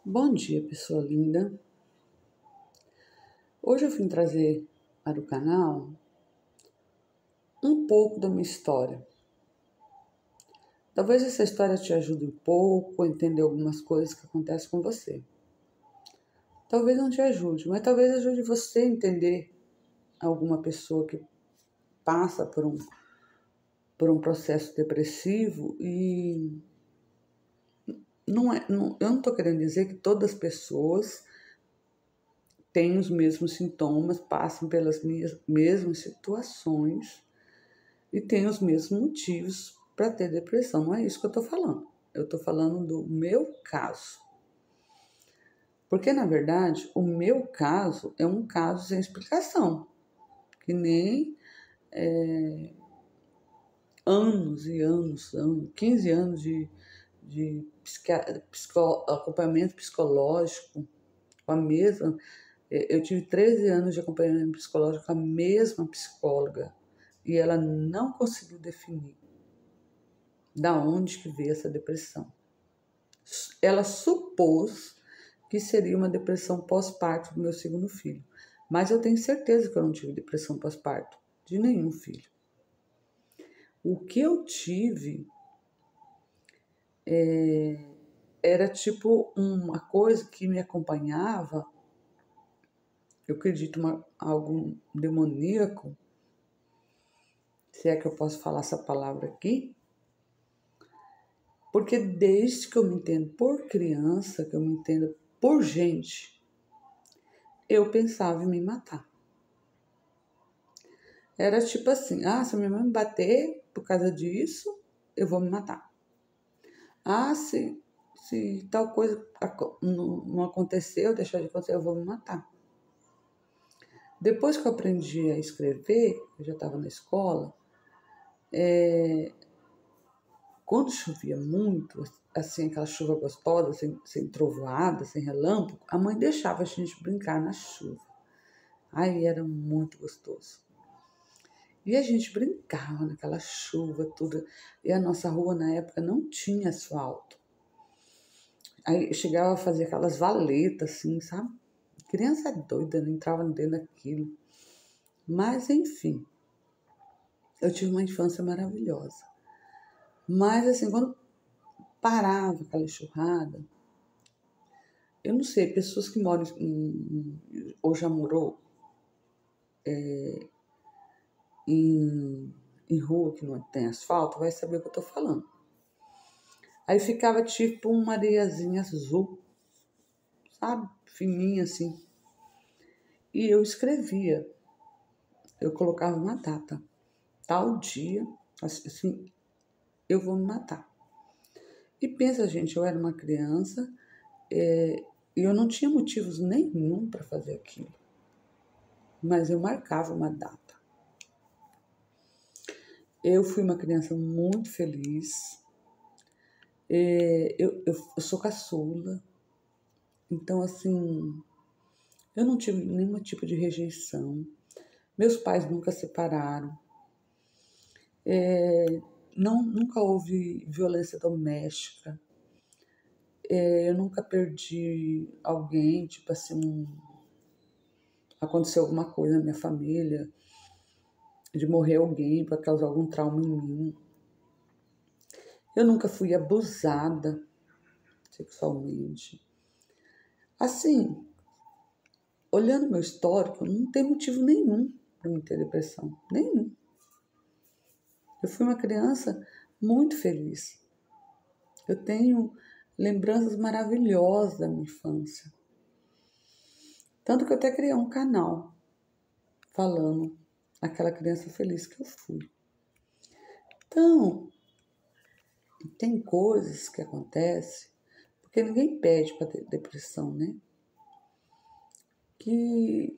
Bom dia, pessoa linda. Hoje eu vim trazer para o canal um pouco da minha história. Talvez essa história te ajude um pouco a entender algumas coisas que acontecem com você. Talvez não te ajude, mas talvez ajude você a entender alguma pessoa que passa por um processo depressivo e eu não estou querendo dizer que todas as pessoas têm os mesmos sintomas, passam pelas mesmas situações e têm os mesmos motivos para ter depressão. Não é isso que eu estou falando. Eu estou falando do meu caso. Porque, na verdade, o meu caso é um caso sem explicação. Que nem anos e anos, 15 anos de acompanhamento psicológico com a mesma. Eu tive 13 anos de acompanhamento psicológico com a mesma psicóloga e ela não conseguiu definir da onde que veio essa depressão. Ela supôs que seria uma depressão pós-parto do meu segundo filho, mas eu tenho certeza que eu não tive depressão pós-parto de nenhum filho. O que eu tive era tipo uma coisa que me acompanhava, eu acredito algo demoníaco, se é que eu posso falar essa palavra aqui, porque desde que eu me entendo por criança, que eu me entendo por gente, eu pensava em me matar. Era tipo assim, se a minha mãe me bater por causa disso, eu vou me matar. Se tal coisa não aconteceu, deixar de acontecer, eu vou me matar. Depois que eu aprendi a escrever, eu já estava na escola, quando chovia muito, assim, aquela chuva gostosa, sem trovoada, sem relâmpago, a mãe deixava a gente brincar na chuva. Aí era muito gostoso. E a gente brincava naquela chuva, tudo. E a nossa rua, na época, não tinha asfalto. Aí chegava a fazer aquelas valetas, assim, sabe? Criança é doida, não entrava dentro daquilo. Mas, enfim, eu tive uma infância maravilhosa. Mas, assim, quando parava aquela enxurrada, eu não sei, pessoas que moram ou já morou em rua que não tem asfalto, vai saber o que eu tô falando. Aí ficava tipo uma areiazinha azul, sabe? Fininha assim. E eu escrevia, eu colocava uma data. Tal dia, assim, eu vou me matar. E pensa, gente, eu era uma criança e eu não tinha motivos nenhum para fazer aquilo. Mas eu marcava uma data. Eu fui uma criança muito feliz. Eu sou caçula. Então, assim, eu não tive nenhum tipo de rejeição. Meus pais nunca separaram. Nunca houve violência doméstica. Eu nunca perdi alguém, tipo assim, aconteceu alguma coisa na minha família, de morrer alguém para causar algum trauma em mim. Eu nunca fui abusada sexualmente. Assim, olhando meu histórico, não tem motivo nenhum para me ter depressão. Nenhum. Eu fui uma criança muito feliz. Eu tenho lembranças maravilhosas da minha infância. Tanto que eu até criei um canal falando aquela criança feliz que eu fui. Então, tem coisas que acontecem, porque ninguém pede para ter depressão, né? Que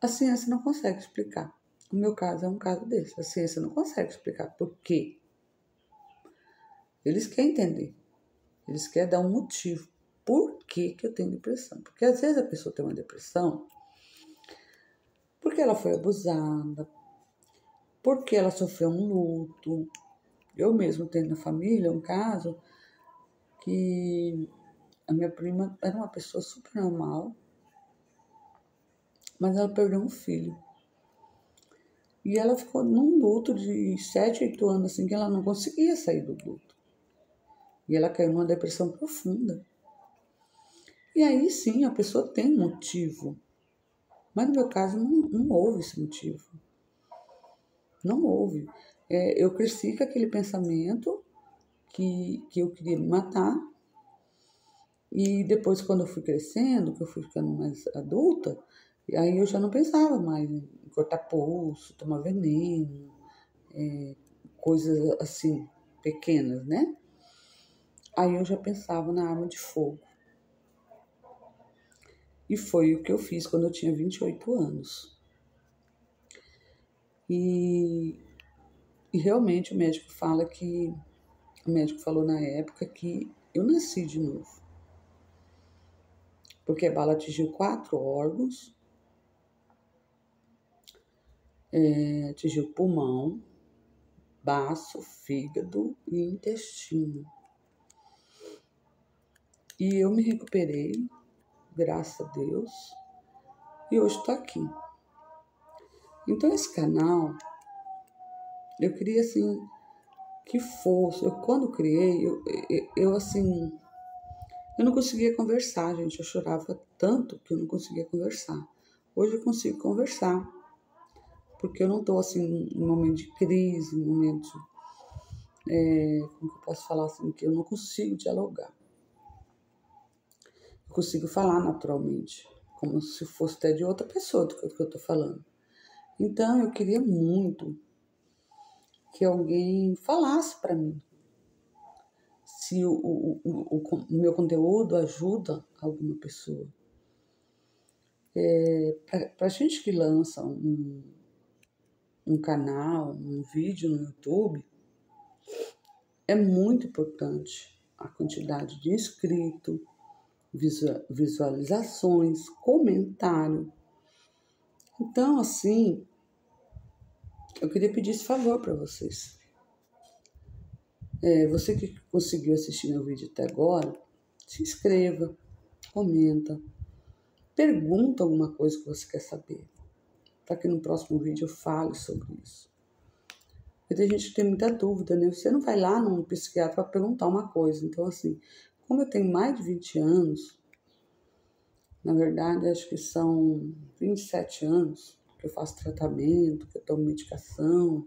a ciência não consegue explicar. O meu caso é um caso desse. A ciência não consegue explicar por quê. Eles querem entender. Eles querem dar um motivo. Por que eu tenho depressão? Porque às vezes a pessoa tem uma depressão porque ela foi abusada, porque ela sofreu um luto. Eu mesmo tenho na família um caso que A minha prima era uma pessoa super normal, mas ela perdeu um filho. E ela ficou num luto de 7, 8 anos, assim, que ela não conseguia sair do luto. E ela caiu numa depressão profunda. E aí sim, a pessoa tem um motivo. Mas no meu caso não houve esse motivo. Não houve. Eu cresci com aquele pensamento que eu queria me matar. E depois, quando eu fui crescendo, que eu fui ficando mais adulta, aí eu já não pensava mais em cortar pulso, tomar veneno, coisas assim, pequenas, né? Aí eu já pensava na arma de fogo. E foi o que eu fiz quando eu tinha 28 anos. E, e realmente o médico falou na época que eu nasci de novo. Porque a bala atingiu 4 órgãos, atingiu pulmão, baço, fígado e intestino. E eu me recuperei, graças a Deus, e hoje estou aqui. Então esse canal, eu queria assim que fosse, quando criei, eu assim, eu não conseguia conversar, gente, eu chorava tanto que eu não conseguia conversar. Hoje eu consigo conversar, porque eu não estou assim em momento de crise, em momento, como que eu posso falar assim, que eu não consigo dialogar. Eu consigo falar naturalmente, como se fosse até de outra pessoa do que eu estou falando. Então eu queria muito que alguém falasse para mim se o meu conteúdo ajuda alguma pessoa. Para a gente que lança um canal, um vídeo no YouTube, é muito importante a quantidade de inscritos, visualizações, comentário. Então, assim, eu queria pedir esse favor para vocês. Você que conseguiu assistir meu vídeo até agora, se inscreva, comenta, pergunta alguma coisa que você quer saber, para que no próximo vídeo eu fale sobre isso. Porque tem gente que tem muita dúvida, né? Você não vai lá num psiquiatra para perguntar uma coisa. Então, assim, como eu tenho mais de 20 anos, na verdade, acho que são 27 anos que eu faço tratamento, que eu tomo medicação.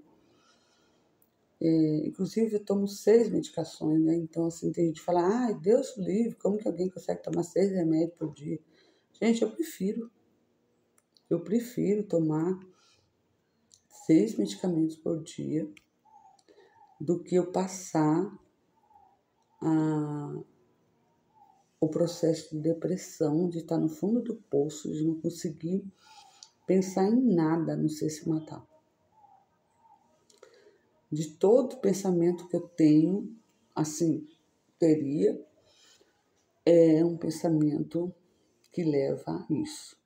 Inclusive, eu tomo 6 medicações, né? Então, assim, tem gente que fala, ai, Deus o livre, como que alguém consegue tomar 6 remédios por dia? Gente, eu prefiro tomar 6 medicamentos por dia do que eu passar o processo de depressão, de estar no fundo do poço, de não conseguir pensar em nada, a não ser se matar. De todo pensamento que eu tenho, assim, teria, é um pensamento que leva a isso.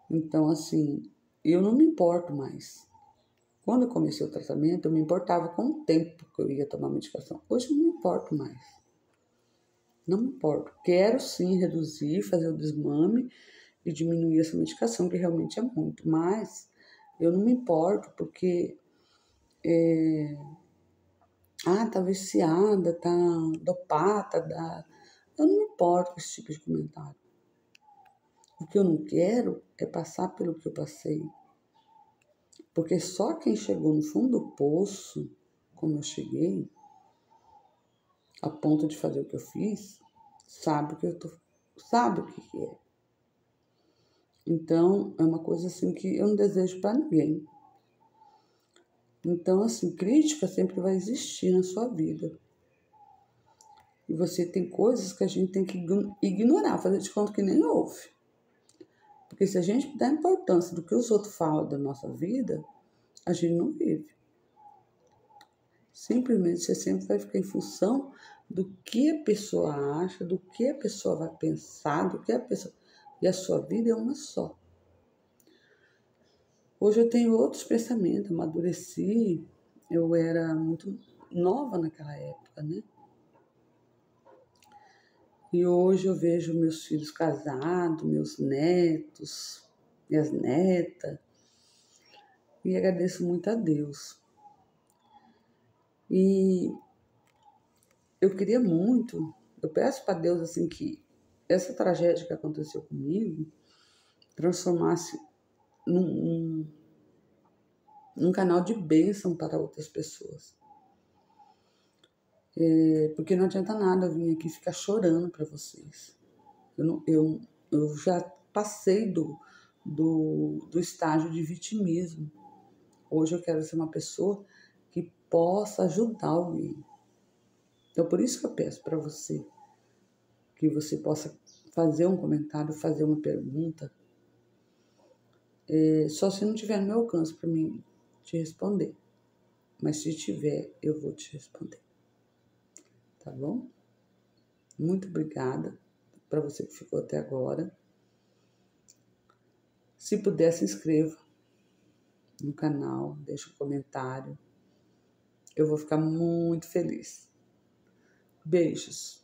Então, assim, eu não me importo mais. Quando eu comecei o tratamento, eu me importava com o tempo que eu ia tomar medicação. Hoje eu não me importo mais. Não me importo. Quero sim reduzir, fazer o desmame e diminuir essa medicação, que realmente é muito. Mas eu não me importo porque tá viciada, tá dopada, eu não me importo com esse tipo de comentário. O que eu não quero é passar pelo que eu passei. Porque só quem chegou no fundo do poço, como eu cheguei, a ponto de fazer o que eu fiz, sabe o que é. Então, é uma coisa assim que eu não desejo para ninguém. Então, assim, crítica sempre vai existir na sua vida. E você tem coisas que a gente tem que ignorar, fazer de conta que nem houve. Porque se a gente dá importância do que os outros falam da nossa vida, a gente não vive. Simplesmente você sempre vai ficar em função do que a pessoa acha, do que a pessoa vai pensar, do que a pessoa... E a sua vida é uma só. Hoje eu tenho outros pensamentos, amadureci, eu era muito nova naquela época, né? E hoje eu vejo meus filhos casados, meus netos, minhas netas, e agradeço muito a Deus. E eu queria muito, eu peço para Deus assim que essa tragédia que aconteceu comigo transformasse num canal de bênção para outras pessoas. Porque não adianta nada eu vir aqui ficar chorando para vocês. Eu já passei do estágio de vitimismo. Hoje eu quero ser uma pessoa que possa ajudar alguém. Então, por isso que eu peço para você que você possa fazer um comentário, fazer uma pergunta, só se não tiver no meu alcance para mim te responder. Mas se tiver, eu vou te responder. Tá bom? Muito obrigada para você que ficou até agora. Se puder, se inscreva no canal, deixa um comentário. Eu vou ficar muito feliz. Beijos.